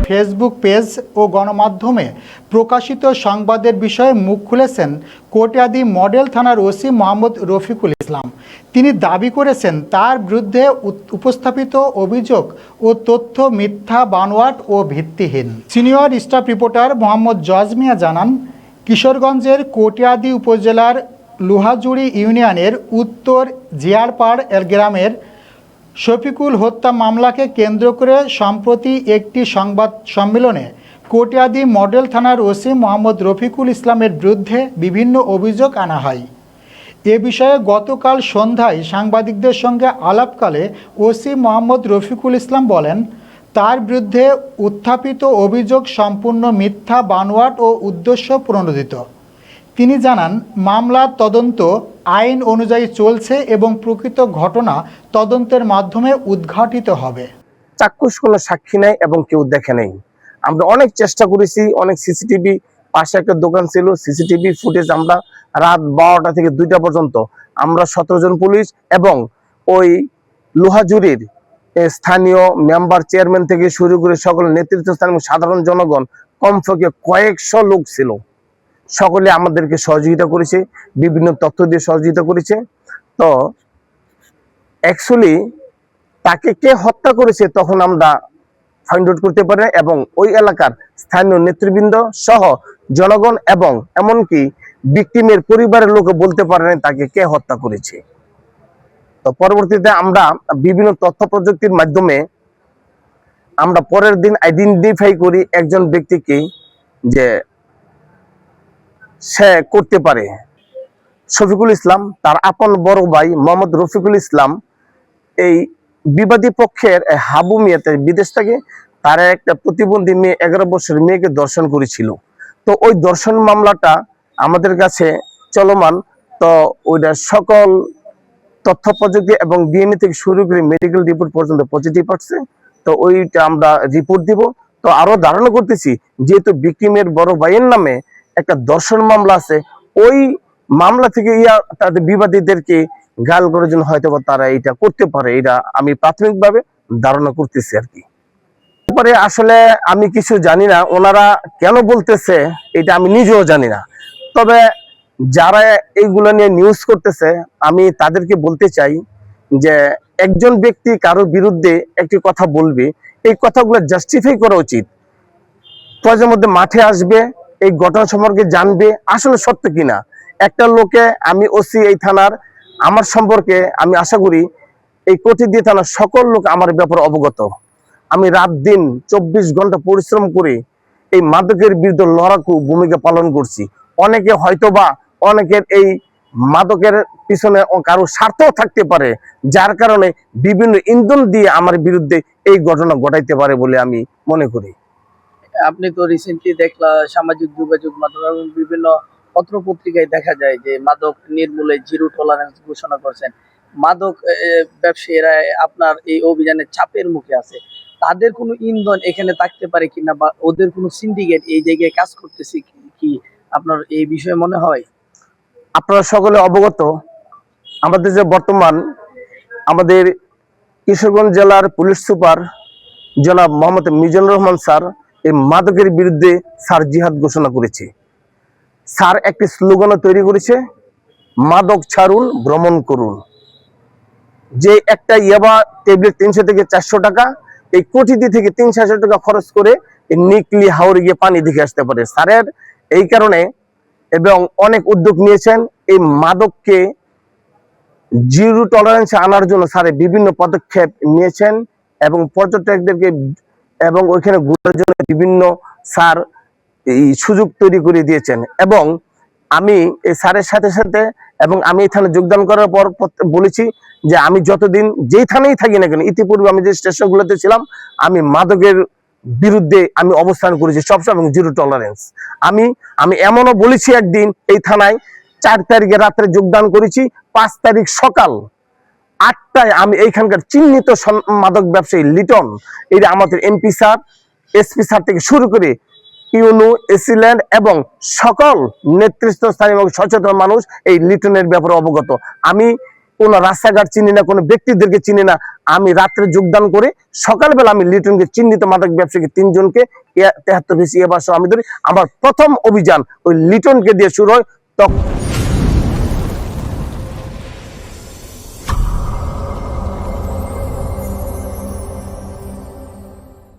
Facebook page ও গণমাধ্যমে প্রকাশিত সংবাদের বিষয়ে মুখ খুলেছেন কটিয়াদী মডেল থানার ওসি মোহাম্মদ রফিকুল ইসলাম। তিনি দাবি করেছেন তার বিরুদ্ধে উপস্থাপিত অভিযোগ ও তথ্য মিথ্যা, বানোয়াট ও ভিত্তিহীন। সিনিয়র স্টাফ রিপোর্টার মোহাম্মদ জজ মিয়া জানান, কিশোরগঞ্জের কটিয়াদী উপজেলার লোহাজুড়ি ইউনিয়নের উত্তর জিয়ারপাড় গ্রামের শফিকুল হত্যা মামলাকে কেন্দ্র করে সম্প্রতি একটি সংবাদ সম্মেলনে কটিয়াদী মডেল থানার ওসি মোহাম্মদ রফিকুল ইসলামের বিরুদ্ধে বিভিন্ন অভিযোগ আনা হয়। এ বিষয়ে গতকাল সন্ধ্যায় সাংবাদিকদের সঙ্গে আলাপকালে ওসি মোহাম্মদ রফিকুল ইসলাম বলেন, তার বিরুদ্ধে উত্থাপিত অভিযোগ সম্পূর্ণ মিথ্যা, বানোয়াট ও উদ্দেশ্য প্রণোদিত। তিনি জানান, মামলার তদন্ত আইন অনুযায়ী চলছে এবং প্রকৃত ঘটনা তদন্তের মাধ্যমে উদ্ঘাটিত হবে। চাক্ষুষ কোনো সাক্ষী নেই এবং কেউ দেখে নেই। আমরা অনেক চেষ্টা করেছি, অনেক সিসিটিভি, পাশে একটা দোকান ছিল, সিসিটিভি ফুটেজ আমরা রাত 12টা থেকে 2টা পর্যন্ত আমরা 17 জন পুলিশ এবং ওই লোহাজুরির স্থানীয় মেম্বার, চেয়ারম্যান থেকে শুরু করে সকল নেতৃত্বস্থানীয় সাধারণ জনগণ, কমপক্ষে কয়েকশো লোক ছিল। সকলে আমাদেরকে সহযোগিতা করেছে, বিভিন্ন তথ্য দিয়ে সহযোগিতা করেছে। তো অ্যাকচুয়ালি তাকে কে হত্যা করেছে তখন আমরা ফাইন্ড আউট করতে পারি এবং ওই এলাকার স্থানীয় নেতৃবৃন্দ সহ জনগণ এবং এমনকি ভিকটিমের পরিবারের লোক বলতে পারে না তাকে কে হত্যা করেছে। তো পরবর্তীতে আমরা বিভিন্ন তথ্য প্রযুক্তির মাধ্যমে আমরা পরের দিন আইডেন্টিফাই করি একজন ব্যক্তিকে, যে সে করতে পারে। শফিকুল ইসলাম, তার আপন বড় ভাই মোহাম্মদ রফিকুল ইসলাম এই বিবাদী পক্ষের হাবু মিয়াতে বিদেশ থেকে তার একটা প্রতিবন্ধী মেয়ে 11 বছরের মেয়েকে ধর্ষণ করেছিল। তো ওই ধর্ষণ মামলাটা আমাদের কাছে চলমান। তো ওইটা সকল তথ্য প্রযুক্তি এবং ডিএনএ থেকে শুরু করে মেডিকেল রিপোর্ট পর্যন্ত পজিটিভ আসছে। তো ওইটা আমরা রিপোর্ট দিব। তো আরো ধারণা করতেছি, যেহেতু ভিকটিমের বড় ভাইয়ের নামে একটা ধর্ষণ মামলা আছে, ওই মামলা থেকে তাদের বিবাদীদেরকে গাল করার জন্য হয়তো তারা এটা করতে পারে, এটা আমি প্রাথমিকভাবে ধারণা করতেছি আর কি। তারপরে আসলে আমি কিছু জানি না, ওনারা কেন বলতেছে এটা আমি নিজেও জানি না। তবে যারা এইগুলো নিয়ে নিউজ করতেছে আমি তাদেরকে বলতে চাই যে একজন ব্যক্তি কারোর বিরুদ্ধে একটি কথা বলবে, এই কথাগুলো জাস্টিফাই করা উচিত। প্রয়োজনের মধ্যে মাঠে আসবে, এই ঘটনা সম্পর্কে জানবে আসলে সত্য কিনা। একটা লোকে, আমি ওসি এই থানার, আমার সম্পর্কে আমি আশা করি এই কটিয়াদী থানার সকল লোক আমার ব্যাপারে অবগত। আমি রাত দিন 24 ঘন্টা পরিশ্রম করে এই মাদকের বিরুদ্ধে লড়াকু ভূমিকা পালন করছি। অনেকে হয়তোবা অনেকের এই মাদকের পিছনে কারো স্বার্থ থাকতে পারে, যার কারণে বিভিন্ন ইন্ধন দিয়ে আমার বিরুদ্ধে এই ঘটনা ঘটাইতে পারে বলে আমি মনে করি। আপনি তো রিসেন্টলি দেখলাম সামাজিক যোগাযোগ মাধ্যমে বিভিন্ন পত্র পত্রিকায় দেখা যায় যে মাদক নির্মূলে জিরো টলারেন্স ঘোষণা করছেন। মাদক ব্যবসায়ীরা আপনার এই অভিযানের চাপের মুখে আছে, তাদের কোনো ইন্ধন এখানে থাকতে পারে কিনা বা ওদের কোনো সিন্ডিকেট এই জায়গায় কাজ করতেছে কি আপনার এই বিষয়ে মনে হয়? আপনারা সকলে অবগত, আমাদের যে বর্তমান আমাদের কিশোরগঞ্জ জেলার পুলিশ সুপার জনাব মোহাম্মদ মিজানুর রহমান স্যার এই মাদকের বিরুদ্ধে স্যার জিহাদ ঘোষণা করেছে। স্যার একটি স্লোগানও তৈরি করেছে, মাদক ছাড়ুন, ভ্রমণ করুন। যে একটা ইয়াবা ট্যাবলেট 300 থেকে 400 টাকা, এই কটিয়াদী থেকে 300-400 টাকা খরচ করে এই নিকলি হাওড়ে গিয়ে পানি দেখে আসতে পারে। স্যারের এই কারণে এবং অনেক উদ্যোগ নিয়েছেন এই মাদককে জিরো টলারেন্সে আনার জন্য স্যার বিভিন্ন পদক্ষেপ নিয়েছেন এবং পর্যটকদেরকে এবং ওইখানে ঘোরার জন্য বিভিন্ন স্যার এই সুযোগ তৈরি করে দিয়েছেন। এবং আমি এই স্যারের সাথে সাথে এবং আমি এই থানায় যোগদান করার পর বলেছি যে আমি যতদিন যেই থানায় থাকি না কেন, ইতিপূর্বে আমি যে স্টেশনগুলোতে ছিলাম, আমি মাদকের বিরুদ্ধে আমি অবস্থান করেছি সবসময় এবং জিরো টলারেন্স। আমি এমনও বলেছি একদিন এই থানায় 4 তারিখে রাত্রে যোগদান করেছি, 5 তারিখ সকাল 8টায় আমি এইখানকার চিহ্নিত মাদক ব্যবসায়ী লিটন, এটা আমাদের এমপি স্যার, এসপি স্যার থেকে শুরু করে ইউনো, এসিল্যান্ড এবং সকল নেতৃত্বস্থানীয় এবং সচেতন মানুষ এই লিটনের ব্যাপারে অবগত। আমি কোনো রাস্তাঘাট চিনি না, কোনো ব্যক্তিদেরকে চিনি না। আমি রাত্রে যোগদান করে সকালবেলা আমি লিটনকে চিহ্নিত মাদক ব্যবসায়ী 3 জনকে 73 পিস ইয়াবা সহ আমি ধরি। আমার প্রথম অভিযান ওই লিটনকে দিয়ে শুরু হয়।